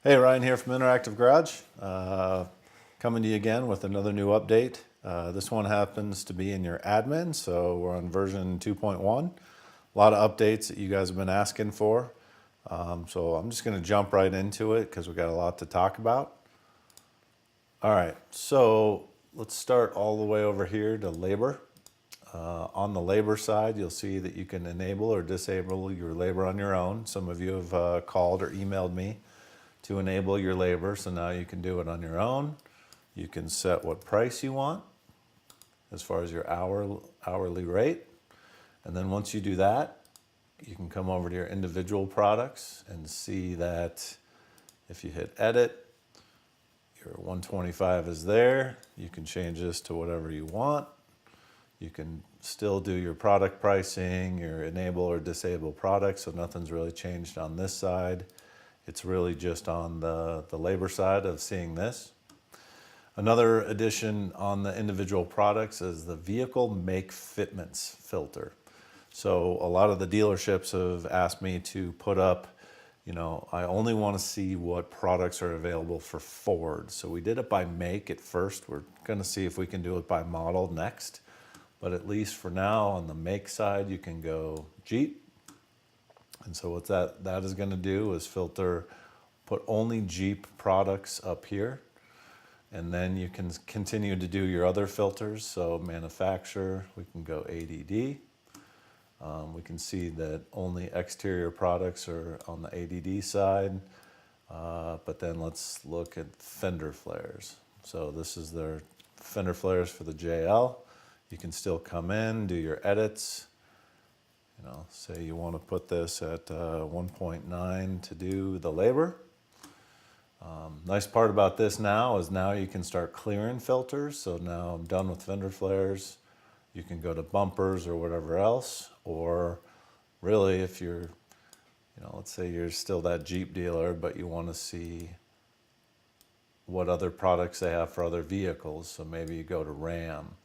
Hey, Ryan here from Interactive Garage. Coming to you again with another new update. This one happens to be in your admin, so we're on version 2.1. A lot of updates that you guys have been asking for. So I'm just going to jump right into it because we got a lot to talk about. All right, so let's start all the way over here to labor. On the labor side, you'll see that you can enable or disable your labor on your own. Some of you have called or emailed me to enable your labor, so now you can do it on your own. You can set what price you want as far as your hourly rate. And then once you do that, you can come over to your individual products and see that if you hit edit, your 125 is there. You can change this to whatever you want. You can still do your product pricing, your enable or disable products, so nothing's really changed on this side. It's really just on the labor side of seeing this. Another addition on the individual products is the vehicle make fitments filter. So a lot of the dealerships have asked me to put up, I only want to see what products are available for Ford. So we did it by make at first. We're going to see if we can do it by model next. But at least for now, on the make side, you can go Jeep. And so what that is going to do is filter, put only Jeep products up here. And then you can continue to do your other filters. So manufacturer, we can go ADD. We can see that only exterior products are on the ADD side. But then let's look at fender flares. So this is their fender flares for the JL. You can still come in, do your edits. Say you want to put this at 1.9 to do the labor. Nice part about this now is now you can start clearing filters. So now I'm done with fender flares. You can go to bumpers or whatever else. Or really if you're, let's say you're still that Jeep dealer, but you want to see what other products they have for other vehicles. So maybe you go to Ram.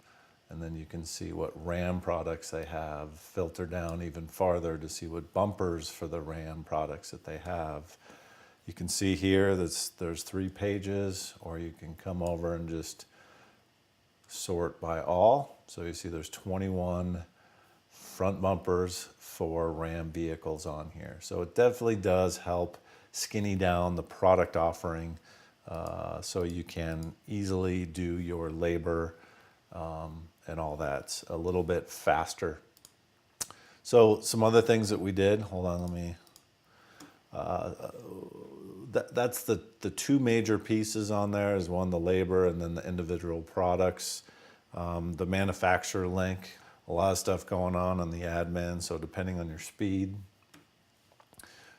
And then you can see what Ram products they have, filter down even farther to see what bumpers for the Ram products that they have. You can see here that there's 3 pages, or you can come over and just sort by all. So you see there's 21 front bumpers for Ram vehicles on here. So it definitely does help skinny down the product offering so you can easily do your labor and all that a little bit faster. So some other things that we did, hold on, let me, that's the 2 major pieces on there is one, the labor, and then the individual products. The manufacturer link, a lot of stuff going on the admin, so depending on your speed.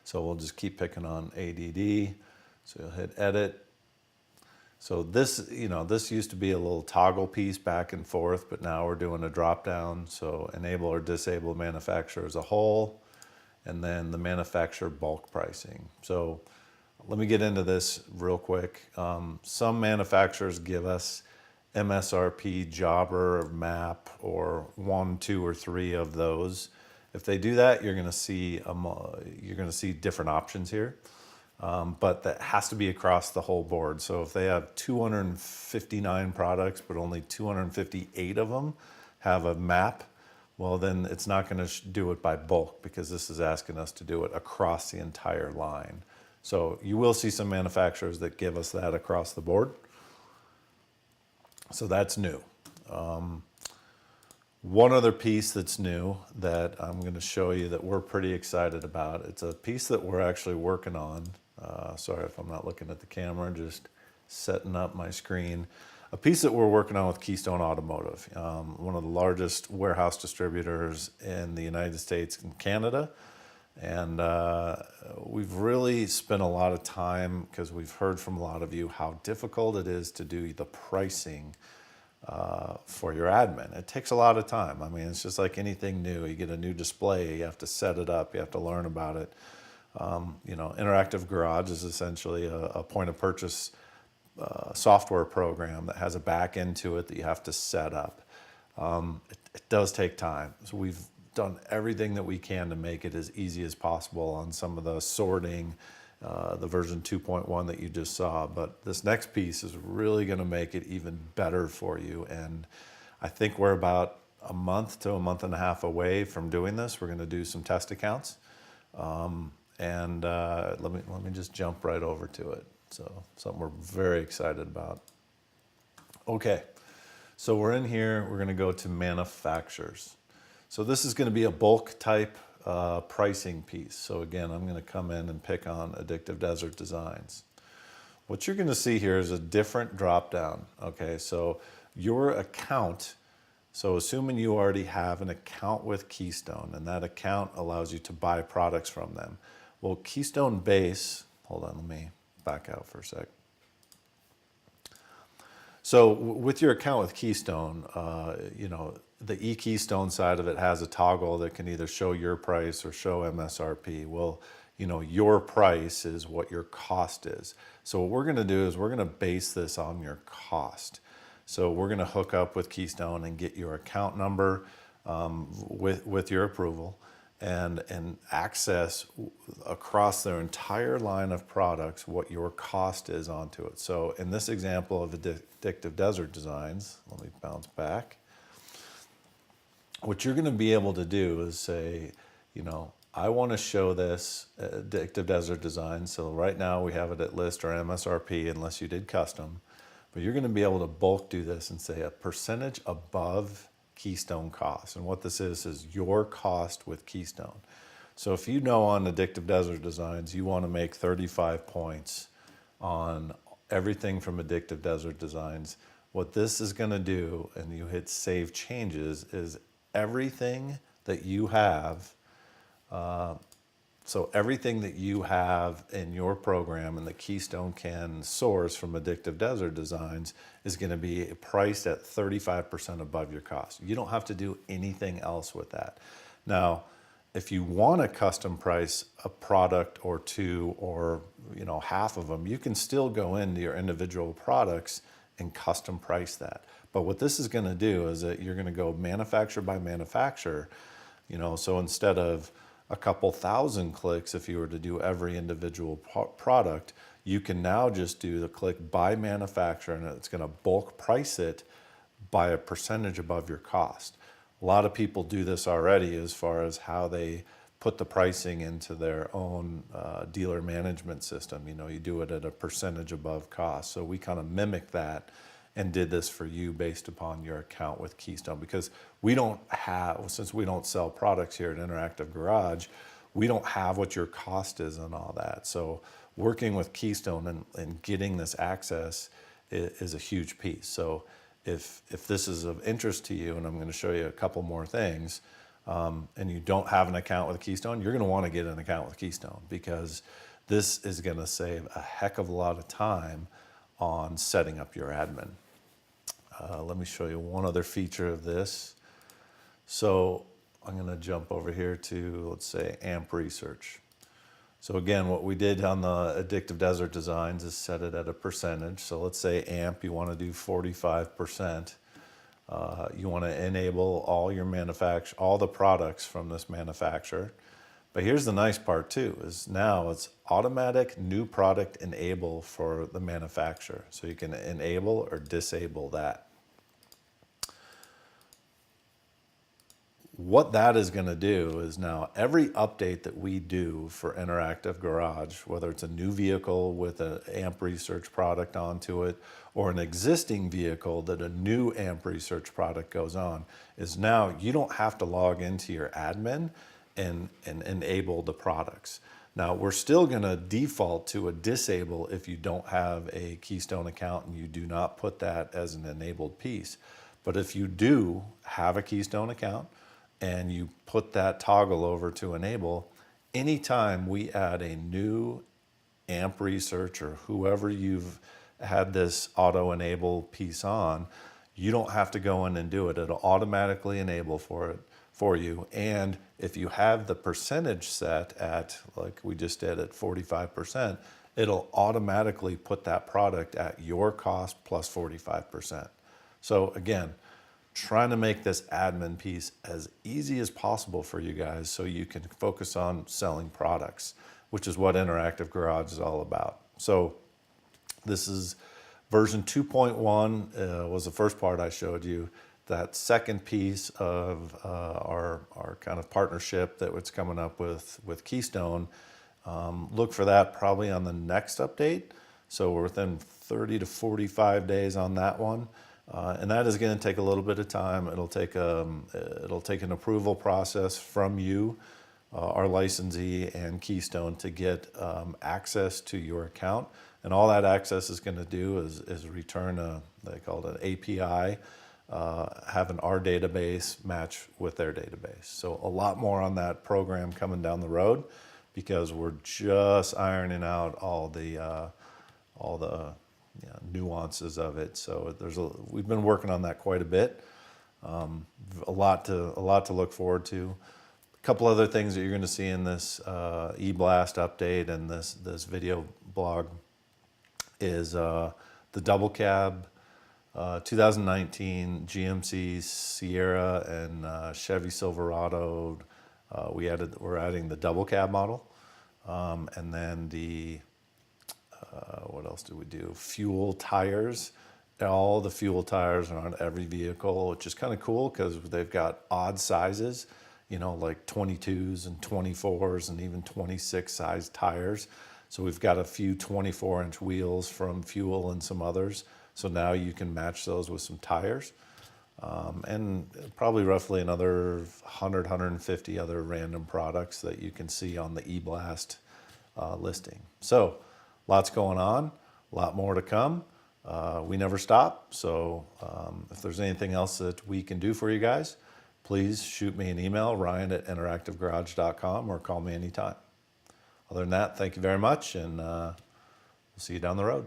So we'll just keep picking on ADD. So you'll hit edit. So this, this used to be a little toggle piece back and forth, but now we're doing a drop down. So enable or disable manufacturer as a whole, and then the manufacturer bulk pricing. So let me get into this real quick. Some manufacturers give us MSRP jobber or map or 1, 2, or 3 of those. If they do that, you're going to see different options here. But that has to be across the whole board. So if they have 259 products, but only 258 of them have a map, well, then it's not going to do it by bulk because this is asking us to do it across the entire line. So you will see some manufacturers that give us that across the board. So that's new. One other piece that's new that I'm going to show you that we're pretty excited about. It's a piece that we're actually working on. Sorry if I'm not looking at the camera, just setting up my screen. A piece that we're working on with Keystone Automotive, one of the largest warehouse distributors in the United States and Canada. And we've really spent a lot of time because we've heard from a lot of you how difficult it is to do the pricing for your admin. It takes a lot of time. I mean, it's just like anything new. You get a new display, you have to set it up, you have to learn about it. Interactive Garage is essentially a point of purchase software program that has a back end to it that you have to set up. It does take time. So we've done everything that we can to make it as easy as possible on some of the sorting the version 2.1 that you just saw. But this next piece is really going to make it even better for you. And I think we're about a month to a month and a half away from doing this. We're going to do some test accounts. Let me just jump right over to it. So something we're very excited about. Okay, so we're in here. We're going to go to manufacturers. So this is going to be a bulk type pricing piece. So again, I'm going to come in and pick on Addictive Desert Designs. What you're going to see here is a different drop down. Okay, so your account, so assuming you already have an account with Keystone and that account allows you to buy products from them. Well, Keystone Base, hold on, let me back out for a sec. So with your account with Keystone, the eKeystone side of it has a toggle that can either show your price or show MSRP. Well, your price is what your cost is. So what we're going to do is we're going to base this on your cost. So we're going to hook up with Keystone and get your account number with your approval and access across their entire line of products what your cost is onto it. So in this example of Addictive Desert Designs, let me bounce back. What you're going to be able to do is say, I want to show this Addictive Desert Designs. So right now we have it at list or MSRP unless you did custom. But you're going to be able to bulk do this and say a percentage above Keystone cost. And what this is your cost with Keystone. So if you know on Addictive Desert Designs, you want to make 35 points on everything from Addictive Desert Designs, what this is going to do, and you hit save changes, is everything that you have, so everything that you have in your program and that Keystone can source from Addictive Desert Designs is going to be priced at 35% above your cost. You don't have to do anything else with that. Now, if you want to custom price a product or two or half of them, you can still go into your individual products and custom price that. But what this is going to do is that you're going to go manufacturer by manufacturer. So instead of a couple thousand clicks, if you were to do every individual product, you can now just do the click by manufacturer and it's going to bulk price it by a percentage above your cost. A lot of people do this already as far as how they put the pricing into their own dealer management system. You do it at a percentage above cost. So we kind of mimic that and did this for you based upon your account with Keystone, because since we don't sell products here at Interactive Garage, we don't have what your cost is and all that. So working with Keystone and getting this access is a huge piece. So if this is of interest to you, and I'm going to show you a couple more things, and you don't have an account with Keystone, you're going to want to get an account with Keystone, because this is going to save a heck of a lot of time on setting up your admin. Let me show you one other feature of this. So I'm going to jump over here to, let's say, AMP Research. So again, what we did on the Addictive Desert Designs is set it at a percentage. So let's say AMP, you want to do 45%. You want to enable all the products from this manufacturer. But here's the nice part too, is now it's automatic new product enable for the manufacturer. So you can enable or disable that. What that is going to do is now every update that we do for Interactive Garage, whether it's a new vehicle with an AMP Research product onto it or an existing vehicle that a new AMP Research product goes on, is now you don't have to log into your admin and enable the products. Now, we're still going to default to a disable if you don't have a Keystone account and you do not put that as an enabled piece. But if you do have a Keystone account and you put that toggle over to enable, anytime we add a new AMP Research or whoever you've had this auto enable piece on, you don't have to go in and do it. It'll automatically enable for you. And if you have the percentage set at, like we just did at 45%, it'll automatically put that product at your cost plus 45%. So again, trying to make this admin piece as easy as possible for you guys so you can focus on selling products. which is what Interactive Garage is all about. So this is version 2.1 was the first part I showed you. That second piece of our kind of partnership that was coming up with Keystone, look for that probably on the next update. So we're within 30 to 45 days on that one. And that is going to take a little bit of time. It'll take an approval process from you, our licensee, and Keystone to get access to your account. And all that access is going to do is return they call it an API, having our database match with their database. So a lot more on that program coming down the road, because we're just ironing out all the nuances of it. So we've been working on that quite a bit. A lot to look forward to. A couple other things that you're going to see in this eBlast update and this video blog is the double cab 2019 GMC Sierra and Chevy Silverado. We're adding the double cab model, and then what else did we do? Fuel tires. All the fuel tires are on every vehicle, which is kind of cool because they've got odd sizes, like 22s and 24s and even 26 size tires. So we've got a few 24-inch wheels from Fuel and some others. So now you can match those with some tires. And probably roughly another 100, 150 other random products that you can see on the eBlast listing. So lots going on, a lot more to come. We never stop. So if there's anything else that we can do for you guys, please shoot me an email, ryan@interactivegarage.com, or call me anytime. Other than that, thank you very much, and we'll see you down the road.